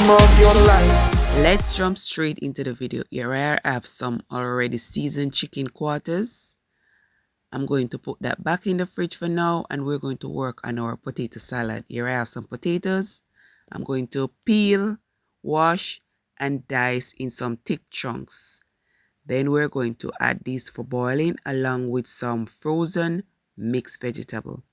time of your life. Let's jump straight into the video. Here I have some already seasoned chicken quarters. I'm going to put that back in the fridge for now, and we're going to work on our potato salad. Here I have some potatoes. I'm going to peel, wash, and dice in some thick chunks. Then we're going to add these for boiling along with some frozen mixed vegetable.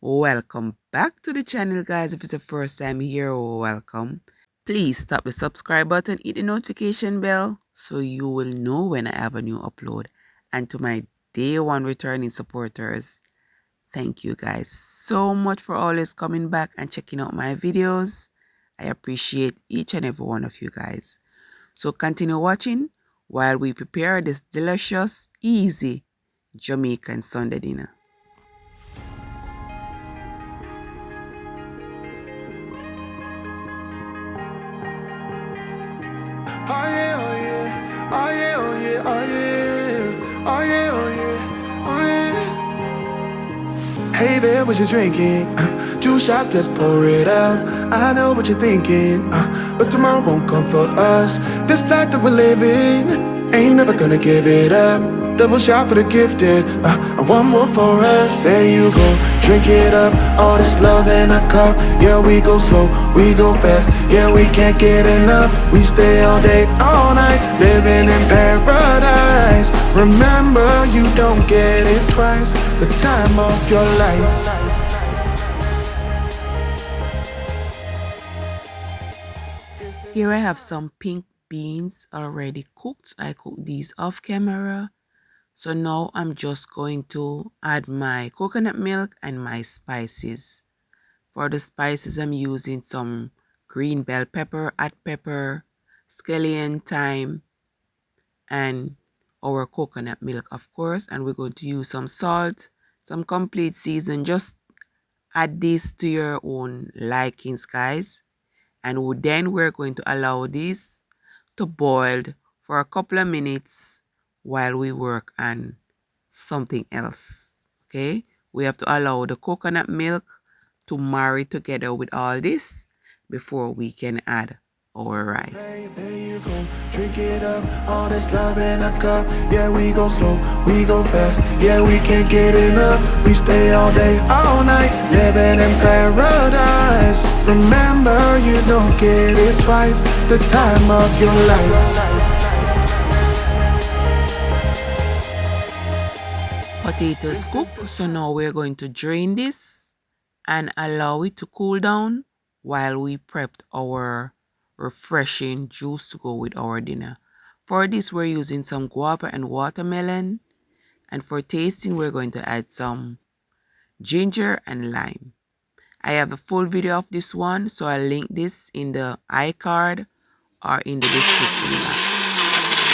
Welcome back to the channel, guys. If it's the first time here, welcome. Please tap the subscribe button, hit the notification bell so you will know when I have a new upload. And to my day one returning supporters, thank you guys so much for always coming back and checking out my videos. I appreciate each and every one of you guys. So continue watching while we prepare this delicious, easy Jamaican Sunday dinner. Oh yeah, oh yeah, oh yeah, oh yeah, oh yeah, oh yeah, oh yeah, oh yeah. Hey there, what you drinking? 2 shots, let's pour it out. I know what you're thinking, but tomorrow won't come for us. This life that we're living, ain't never gonna give it up. Double shot for the gifted, and one more for us. There you go, drink it up. All this love in a cup. Yeah, we go slow, we go fast. Yeah, we can't get enough. We stay all day, all night, living in paradise. Remember, you don't get it twice. The time of your life. Here I have some pink beans already cooked. I cooked these off camera. So now I'm just going to add my coconut milk and my spices. For the spices, I'm using some green bell pepper, hot pepper, scallion, thyme, and our coconut milk, of course. And we're going to use some salt, some complete season. Just add this to your own likings, guys. And then we're going to allow this to boil for a couple of minutes while we work on something else. Okay, we have to allow the coconut milk to marry together with all this before we can add our rice. There you go, drink it up. All this love in a cup. Yeah, we go slow, we go fast. Yeah, we can't get enough. We stay all day, all night, living in paradise. Remember, you don't get it twice. The time of your life. Potatoes cooked, so now we're going to drain this and allow it to cool down while we prepped our refreshing juice to go with our dinner. For this, we're using some guava and watermelon, and for tasting, we're going to add some ginger and lime. I have a full video of this one, so I'll link this in the iCard or in the description box.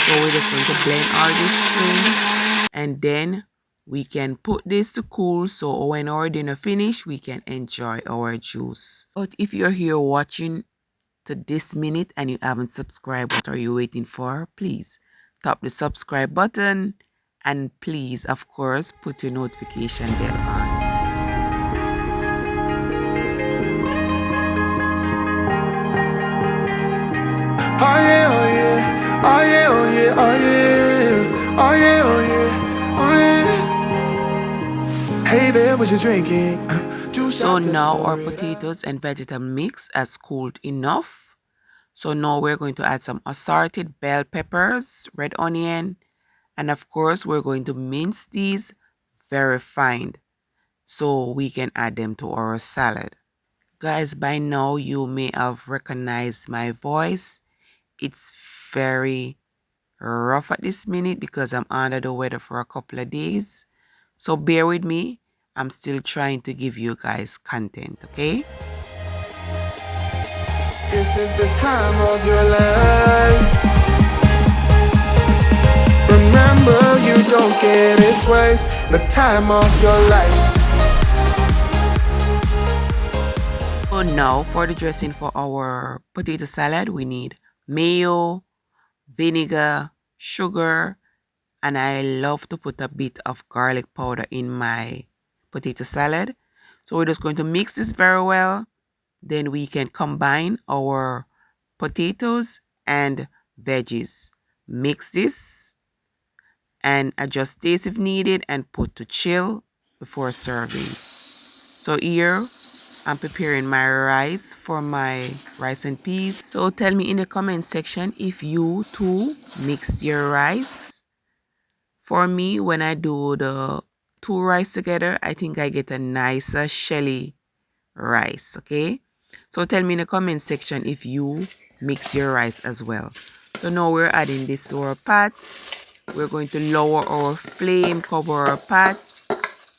So we're just going to blend all this thing, and then we can put this to cool, so when our dinner finish, we can enjoy our juice. But if you're here watching to this minute and you haven't subscribed, what are you waiting for? Please tap the subscribe button, and please, of course, put your notification bell on. Oh yeah, oh yeah, oh yeah, oh yeah, oh yeah, oh yeah, oh yeah, oh yeah. Hey there, what you drinking? So now our potatoes and vegetable mix has cooled enough. So now we're going to add some assorted bell peppers, red onion, and of course we're going to mince these very fine so we can add them to our salad. Guys, by now you may have recognized my voice. It's very rough at this minute because I'm under the weather for a couple of days. So bear with me. I'm still trying to give you guys content, okay? This is the time of your life. Remember, you don't get it twice. The time of your life. So now for the dressing for our potato salad, we need mayo, vinegar, sugar, and I love to put a bit of garlic powder in my potato salad. So we're just going to mix this very well. Then we can combine our potatoes, and veggies. Mix this and adjust taste if needed and put to chill before serving. So here I'm preparing my rice for my rice and peas. So tell me in the comment section if you too mix your rice. For me, when I do the two rice together, I think I get a nicer shelly rice, okay? So tell me in the comment section if you mix your rice as well. So now we're adding this to our pot. We're going to lower our flame, cover our pot,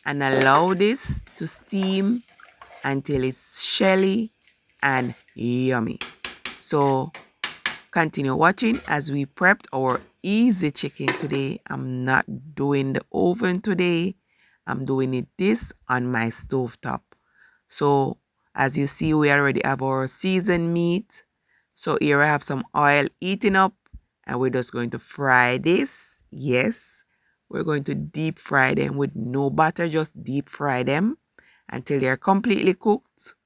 and allow this to steam until it's shelly and yummy. So continue watching as we prepped our easy chicken today. I'm not doing the oven today. I'm doing this on my stove top. So as you see, we already have our seasoned meat. So here I have some oil heating up and we're just going to fry this. Yes, we're going to deep fry them with no butter, just deep fry them until they're completely cooked.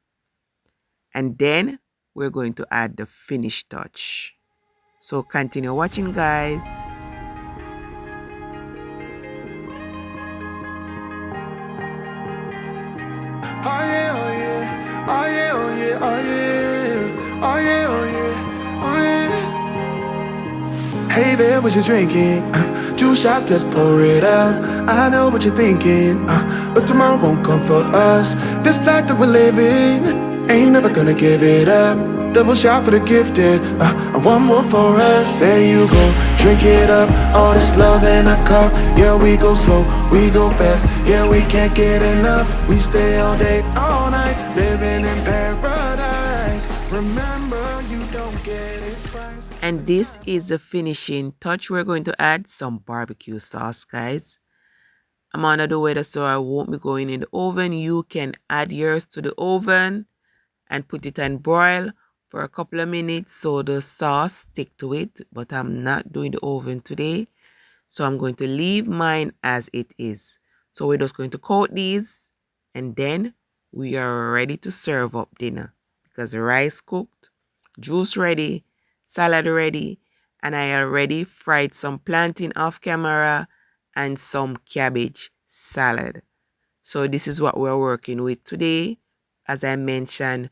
And then we're going to add the finished touch. So continue watching, guys. Oh yeah, oh yeah, oh yeah, oh yeah, oh yeah, oh yeah, oh yeah, oh yeah. Hey there, what you drinking? 2 shots, let's pour it up. I know what you're thinking, but tomorrow won't come for us. This life that we're living, ain't never gonna give it up. Double shot for the gifted, and one more for us. There you go, drink it up. All this love in a cup. Yeah, we go slow, we go fast. Yeah, we can't get enough. We stay all day, all night, living in paradise. Remember, you don't get it twice. And this is the finishing touch. We're going to add some barbecue sauce, guys. I'm under the weather, so I won't be going in the oven. You can add yours to the oven and put it and broil for a couple of minutes so the sauce stick to it. But I'm not doing the oven today, so I'm going to leave mine as it is. So we're just going to coat these and then we are ready to serve up dinner because the rice cooked, juice ready, salad ready, and I already fried some plantain off camera and some cabbage salad. So this is what we're working with today. As I mentioned,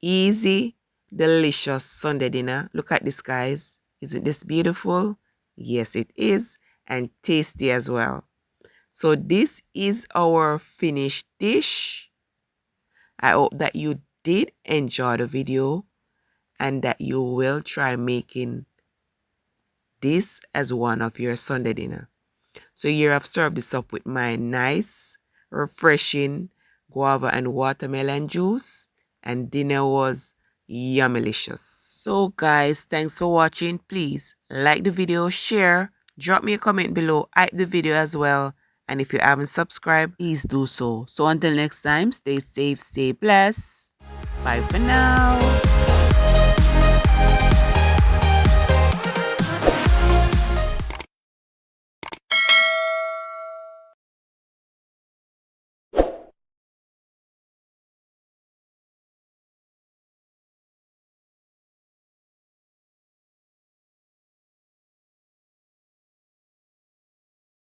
easy, delicious Sunday dinner. Look at this, guys. Isn't this beautiful? Yes, it is. And tasty as well. So this is our finished dish. I hope that you did enjoy the video and that you will try making this as one of your Sunday dinner. So here I've served this up with my nice, refreshing guava and watermelon juice, and dinner was yummylicious. So guys, thanks for watching. Please like the video, share, drop me a comment below, hype the video as well. And if you haven't subscribed, please do so. So until next time, stay safe, stay blessed. Bye for now.